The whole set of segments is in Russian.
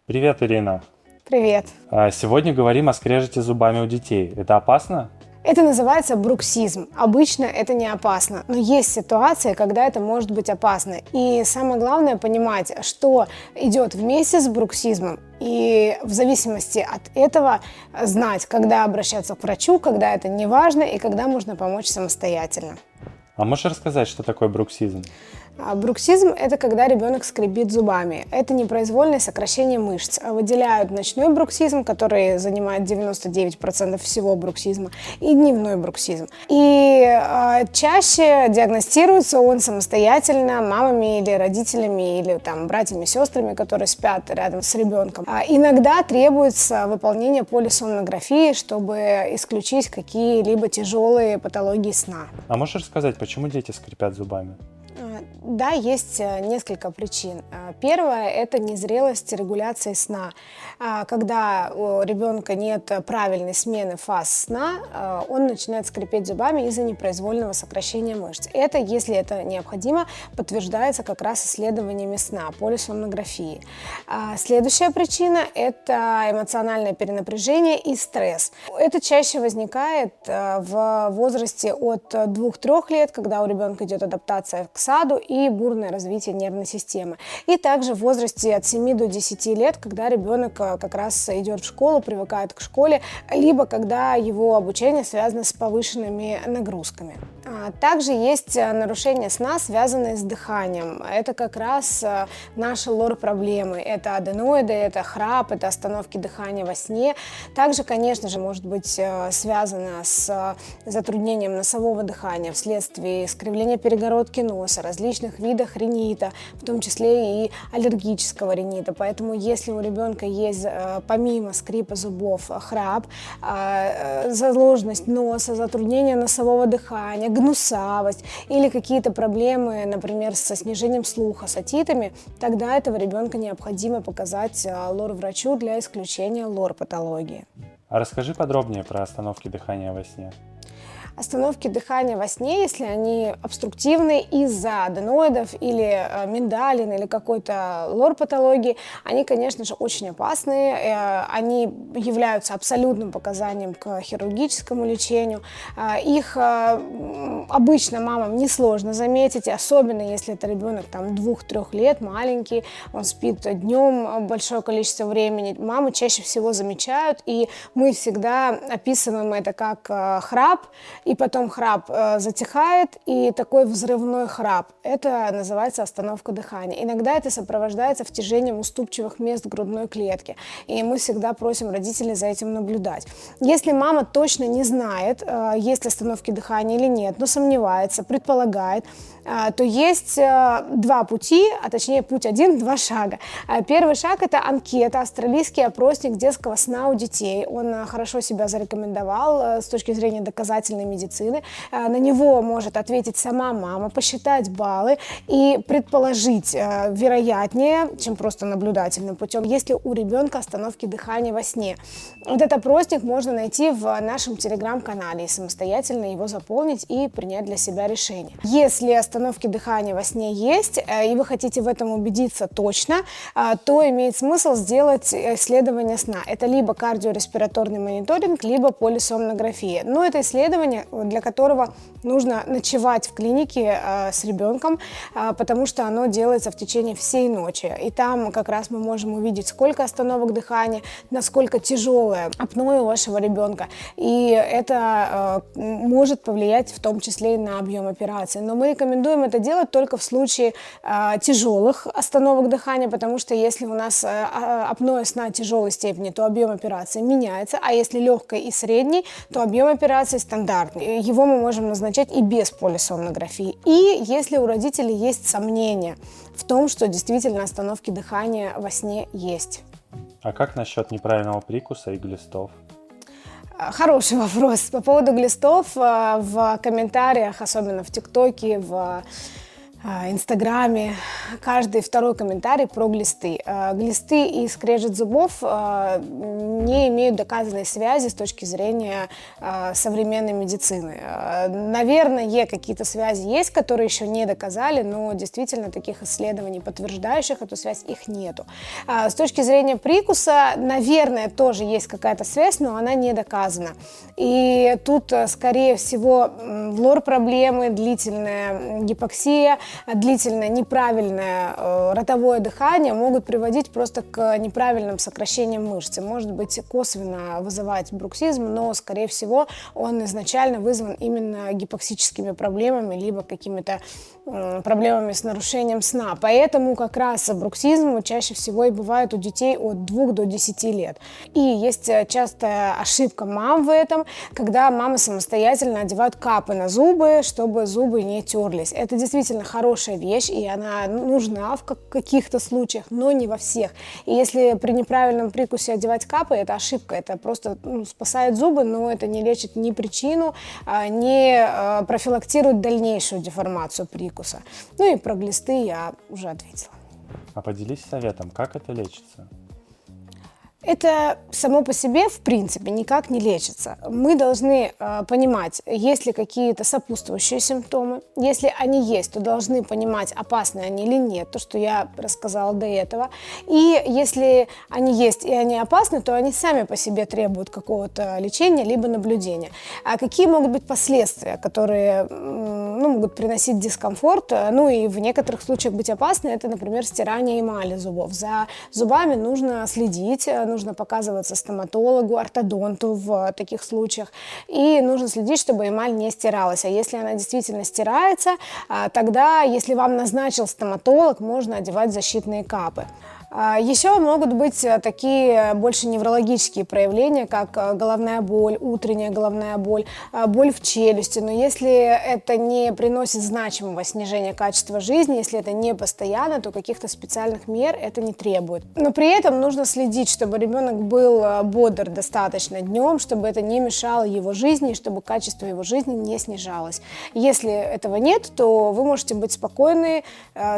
Привет, Ирина. Привет. Сегодня говорим о скрежете зубами у детей. Это опасно? Это называется бруксизм. Обычно это не опасно, но есть ситуации, когда это может быть опасно. И самое главное понимать, что идет вместе с бруксизмом, и в зависимости от этого знать, когда обращаться к врачу, когда это не важно и когда можно помочь самостоятельно. А можешь рассказать, что такое бруксизм? Бруксизм – это когда ребенок скрипит зубами. Это непроизвольное сокращение мышц. Выделяют ночной бруксизм, который занимает 99% всего бруксизма, и дневной бруксизм. И чаще диагностируется он самостоятельно мамами или родителями, или братьями, сестрами, которые спят рядом с ребенком. Иногда требуется выполнение полисомнографии, чтобы исключить какие-либо тяжелые патологии сна. А можешь рассказать, почему дети скрипят зубами? Да, есть несколько причин. Первое – это незрелость регуляции сна. Когда у ребенка нет правильной смены фаз сна, он начинает скрипеть зубами из-за непроизвольного сокращения мышц. Это, если это необходимо, подтверждается как раз исследованиями сна, полисомнографией. Следующая причина – это эмоциональное перенапряжение и стресс. Это чаще возникает в возрасте от 2-3 лет, когда у ребенка идет адаптация к саду и бурное развитие нервной системы. И также в возрасте от 7 до 10 лет, когда ребенок как раз идет в школу, привыкает к школе, либо когда его обучение связано с повышенными нагрузками. Также есть нарушения сна, связанные с дыханием. Это как раз наши лор-проблемы. Это аденоиды, это храп, это остановки дыхания во сне. Также, конечно же, может быть связано с затруднением носового дыхания вследствие искривления перегородки носа, различных видов ринита, в том числе и аллергического ринита. Поэтому если у ребенка есть помимо скрипа зубов храп, заложенность носа, затруднение носового дыхания, гнусавость или какие-то проблемы, например, со снижением слуха, с отитами, тогда этого ребенка необходимо показать лор-врачу для исключения лор-патологии. А расскажи подробнее про остановки дыхания во сне. Остановки дыхания во сне, если они обструктивны из-за аденоидов или миндалин или какой-то лор-патологии, они, конечно же, очень опасные. Они являются абсолютным показанием к хирургическому лечению. Их обычно мамам несложно заметить, особенно если это ребенок 2-3 лет, маленький, он спит днем большое количество времени. Мамы чаще всего замечают, и мы всегда описываем это как храп, и потом храп затихает, и такой взрывной храп. Это называется остановка дыхания. Иногда это сопровождается втяжением уступчивых мест грудной клетки, и мы всегда просим родителей за этим наблюдать. Если мама точно не знает, есть ли остановки дыхания или нет, но сомневается, предполагает, то есть 2 пути, а точнее путь 1, 2 шага. Первый шаг – это анкета, австралийский опросник детского сна у детей. Он хорошо себя зарекомендовал с точки зрения доказательной медицины. На него может ответить сама мама, посчитать баллы и предположить вероятнее, чем просто наблюдательным путем, есть ли у ребенка остановки дыхания во сне. Этот опросник можно найти в нашем телеграм-канале и самостоятельно его заполнить и принять для себя решение. Если остановки дыхания во сне есть, и вы хотите в этом убедиться точно, то имеет смысл сделать исследование сна. Это либо кардиореспираторный мониторинг, либо полисомнография. Но это исследование, для которого нужно ночевать в клинике с ребенком, потому что оно делается в течение всей ночи. И там как раз мы можем увидеть, сколько остановок дыхания, насколько тяжелое апноэ у вашего ребенка. И это может повлиять в том числе и на объем операции. Но мы рекомендуем это делать только в случае тяжелых остановок дыхания, потому что если у нас апноэ сна тяжелой степени, то объем операции меняется, а если легкой и средней, то объем операции стандартный. Его мы можем назначать и без полисомнографии. И если у родителей есть сомнения в том, что действительно остановки дыхания во сне есть. А как насчет неправильного прикуса и глистов? Хороший вопрос. По поводу глистов в комментариях, особенно в ТикТоке, в Инстаграме каждый второй комментарий про глисты. Глисты и скрежет зубов не имеют доказанной связи с точки зрения современной медицины. Наверное, какие-то связи есть, которые еще не доказали, но действительно таких исследований, подтверждающих эту связь, их нету. С точки зрения прикуса, наверное, тоже есть какая-то связь, но она не доказана. И тут, скорее всего, лор-проблемы, длительная гипоксия, длительное неправильное ротовое дыхание могут приводить просто к неправильным сокращениям мышцы. Может быть, косвенно вызывать бруксизм, но, скорее всего, он изначально вызван именно гипоксическими проблемами, либо какими-то проблемами с нарушением сна. Поэтому как раз бруксизм чаще всего и бывает у детей от 2 до 10 лет. И есть частая ошибка мам в этом, когда мамы самостоятельно одевают капы на зубы, чтобы зубы не терлись. Это действительно хорошая вещь, и она нужна в каких-то случаях, но не во всех. И если при неправильном прикусе одевать капы, это ошибка, это просто спасает зубы, но это не лечит ни причину, не профилактирует дальнейшую деформацию прикуса. Ну и про глисты я уже ответила. А поделись советом, как это лечится? Это само по себе, в принципе, никак не лечится. Мы должны понимать, есть ли какие-то сопутствующие симптомы. Если они есть, то должны понимать, опасны они или нет, то, что я рассказала до этого. И если они есть и они опасны, то они сами по себе требуют какого-то лечения либо наблюдения. А какие могут быть последствия, которые могут приносить дискомфорт, ну и в некоторых случаях быть опасны, это, например, стирание эмали зубов. За зубами нужно следить, нужно показываться стоматологу, ортодонту в таких случаях. И нужно следить, чтобы эмаль не стиралась. А если она действительно стирается, тогда, если вам назначил стоматолог, можно одевать защитные капы. Еще могут быть такие больше неврологические проявления, как головная боль, утренняя головная боль, боль в челюсти. Но если это не приносит значимого снижения качества жизни, если это не постоянно, то каких-то специальных мер это не требует. Но при этом нужно следить, чтобы ребенок был бодр достаточно днем, чтобы это не мешало его жизни, и чтобы качество его жизни не снижалось. Если этого нет, то вы можете быть спокойны,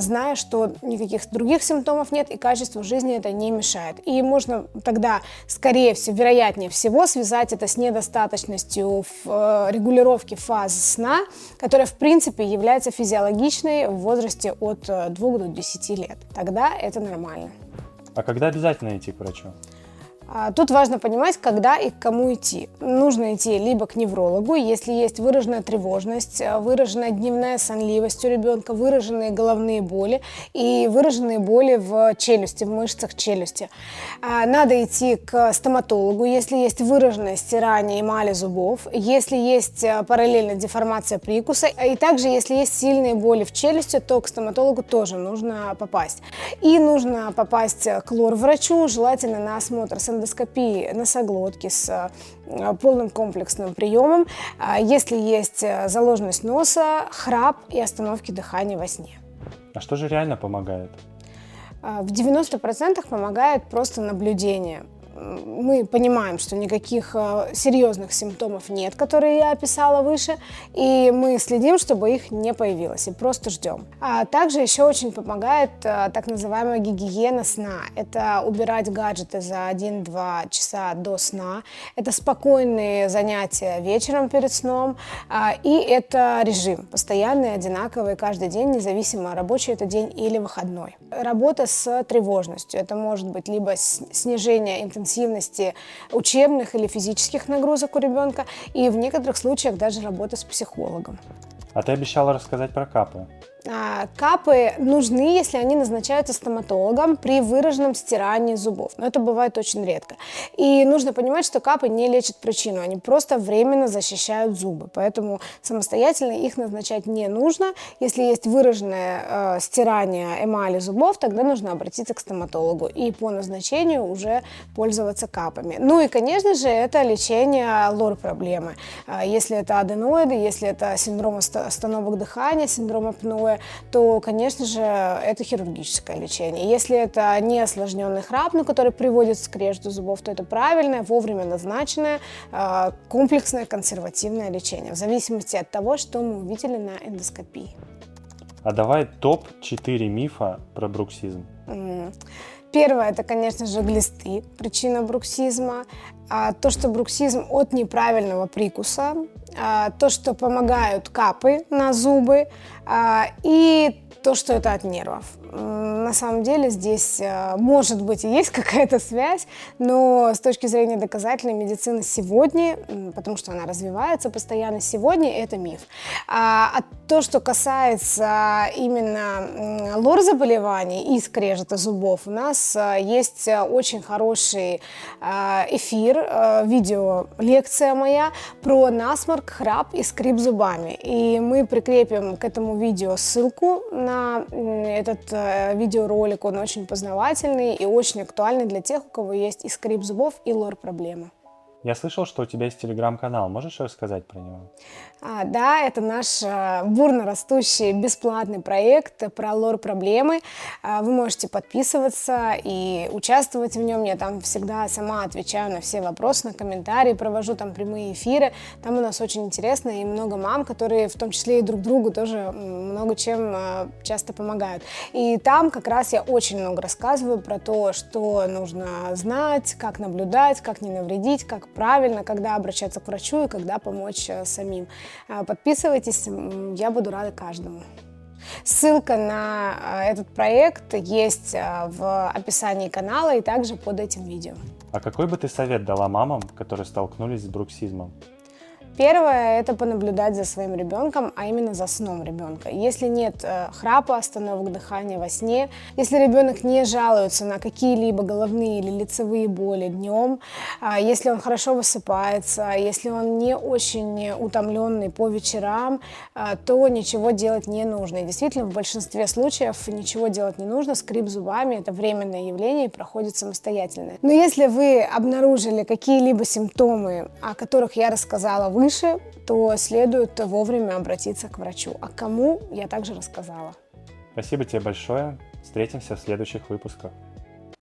зная, что никаких других симптомов нет, и качество жизни это не мешает. И можно тогда, скорее всего, вероятнее всего, связать это с недостаточностью в регулировке фаз сна, которая, в принципе, является физиологичной в возрасте от 2 до 10 лет. Тогда это нормально. А когда обязательно идти к врачу? Тут важно понимать, когда и к кому идти. Нужно идти либо к неврологу, если есть выраженная тревожность, выраженная дневная сонливость у ребенка, выраженные головные боли и выраженные боли в челюсти, в мышцах челюсти. Надо идти к стоматологу, если есть выраженное стирание эмали зубов, если есть параллельно деформация прикуса, и также если есть сильные боли в челюсти, то к стоматологу тоже нужно попасть. И нужно попасть к лор-врачу, желательно на осмотр с эндоскопией носоглотки с полным комплексным приемом, если есть заложенность носа, храп и остановки дыхания во сне. А что же реально помогает? В 90% помогает просто наблюдение. Мы понимаем, что никаких серьезных симптомов нет, которые я описала выше, и мы следим, чтобы их не появилось, и просто ждем. А также еще очень помогает так называемая гигиена сна. Это убирать гаджеты за 1-2 часа до сна, это спокойные занятия вечером перед сном, и это режим, постоянный, одинаковый, каждый день, независимо, рабочий это день или выходной. Работа с тревожностью. Это может быть либо снижение интенсивности учебных или физических нагрузок у ребенка, и в некоторых случаях даже работа с психологом. А ты обещала рассказать про капы. Капы нужны, если они назначаются стоматологом при выраженном стирании зубов. Но это бывает очень редко. И нужно понимать, что капы не лечат причину, они просто временно защищают зубы. Поэтому самостоятельно их назначать не нужно. Если есть выраженное стирание эмали зубов, тогда нужно обратиться к стоматологу и по назначению уже пользоваться капами. Ну и, конечно же, это лечение лор-проблемы. Если это аденоиды, если это синдром остановок дыхания, синдром апноэ, то, конечно же, это хирургическое лечение. Если это не осложненный храп, но который приводит к скрежету зубов, то это правильное, вовремя назначенное, комплексное консервативное лечение, в зависимости от того, что мы увидели на эндоскопии. А давай топ-4 мифа про бруксизм. Первое, это, конечно же, глисты, причина бруксизма. То, что бруксизм от неправильного прикуса, то, что помогают капы на зубы, и то, что это от нервов. На самом деле здесь, может быть, и есть какая-то связь, но с точки зрения доказательной медицины сегодня, потому что она развивается постоянно, сегодня это миф. А то, что касается именно лор-заболеваний и скрежета зубов, у нас есть очень хороший эфир, видео-лекция моя про насморк, храп и скрип зубами. И мы прикрепим к этому видео ссылку на этот видеоролик. Он очень познавательный и очень актуальный для тех, у кого есть и скрип зубов, и лор-проблемы. Я слышал, что у тебя есть телеграм-канал. Можешь рассказать про него? Да, это наш бурно растущий бесплатный проект про лор-проблемы. Вы можете подписываться и участвовать в нем. Я там всегда сама отвечаю на все вопросы, на комментарии, провожу там прямые эфиры. Там у нас очень интересно и много мам, которые в том числе и друг другу тоже много чем часто помогают. И там как раз я очень много рассказываю про то, что нужно знать, как наблюдать, как не навредить, как правильно, когда обращаться к врачу и когда помочь самим. Подписывайтесь, я буду рада каждому. Ссылка на этот проект есть в описании канала и также под этим видео. А какой бы ты совет дала мамам, которые столкнулись с бруксизмом? Первое – это понаблюдать за своим ребенком, а именно за сном ребенка. Если нет храпа, остановок дыхания во сне, если ребенок не жалуется на какие-либо головные или лицевые боли днем, если он хорошо высыпается, если он не очень утомленный по вечерам, то ничего делать не нужно. И действительно, в большинстве случаев ничего делать не нужно. Скрип зубами – это временное явление и проходит самостоятельно. Но если вы обнаружили какие-либо симптомы, о которых я рассказала выше, то следует вовремя обратиться к врачу. А кому, я также рассказала. Спасибо тебе большое. Встретимся в следующих выпусках.